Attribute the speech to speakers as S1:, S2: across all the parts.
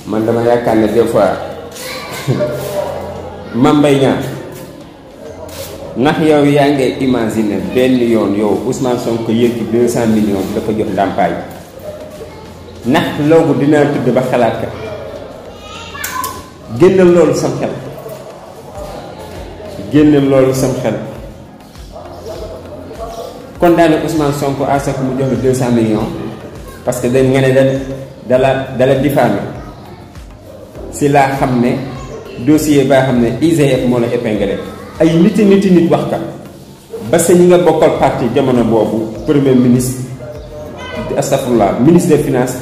S1: man dama yaakaar ne des fois Mame Mbaye Niang ndax yow yaa ngi imaginer benn yoon yow Ousmane Sonko yëkki 200 millions bi dafa jox ndàmpaay ndax loolu dinaa tudd ba xalaat ka génnal loolu sam xel génnal loolu sam xel condamné Ousmane Sonko à ce que mu joxe 200 millions parce que dañ nga ne dala diffamé si laa xam ne dossier baa xam ne IGF moo la épinglé ay nit wax ka ba sa ñi nga bokkal parti jamono boobu premier ministre astafurlah ministre des finances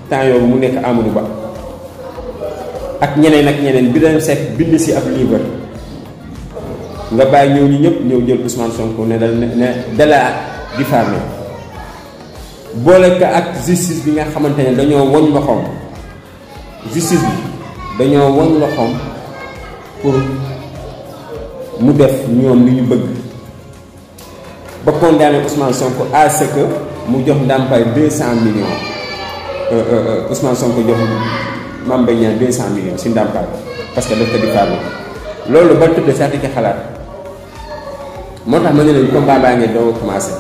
S1: temps yooyu mu nekk Amadou Ba ak ñeneen bi dañ seet bind si ab livre nga bàyyi ñëw ñu ñëpp ñëw jël Ousmane Sonko ne dala diffamé boole ko ak justice bi nga xamante ne dañoo woñ loxoom justice bi dañoo woñ loxoom pour mu def ñoom li ñu bëgg ba condamné Ousmane Sonko à ce que mu jox ndàmpaay 200 millions Ousmane Sonko jox Mame Mbaye Niang 200 millions si ndàmpaay parce que daf ko diffamé loolu ba tudd sax di ko xalaat moo tax ma ne leen combat baa ngi doo commencé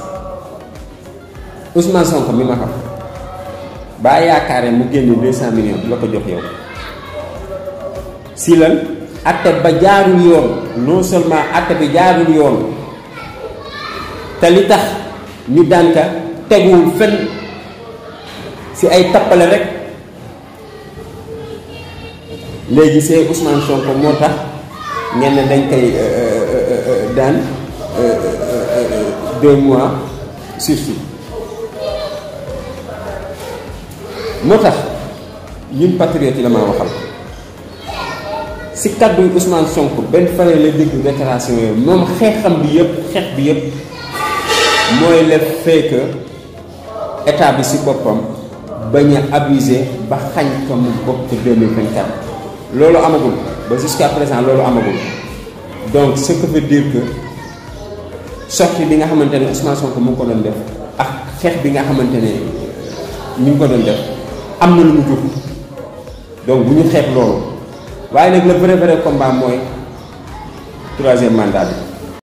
S1: Ousmane Sonko mi ma xam baa yaakaaree mu génne 200 millions la ko jox yow si lan atte ba jaarul yoon non seulement atte bi jaarul yoon te li tax ñu daan ka teguwul fenn si ay tappale rek léegi c'est Ousmane Sonko moo tax ngeen ne dañ koy daan 2 mois sursis moo tax ñun patriotes yi la ma waxal si kaddu Ousmane Sonko benn fare la dégg déclaration yooyu moom xeex bi yëpp mooy le fait que état bi si boppam bañ a abuser ba xañ ko mu bokk 2024 loolu amagul ba jusqu'à présent loolu amagul donc ce que veut dire que sortie bi nga xamante ne Ousmane Sonko mu ngi ko doon def ak xeex bi nga xamante ne ñu ngi ko doon def am na lu mu jur donc bu ñu xeex loolu waaye nag le vrai combat mooy 3e mandat bi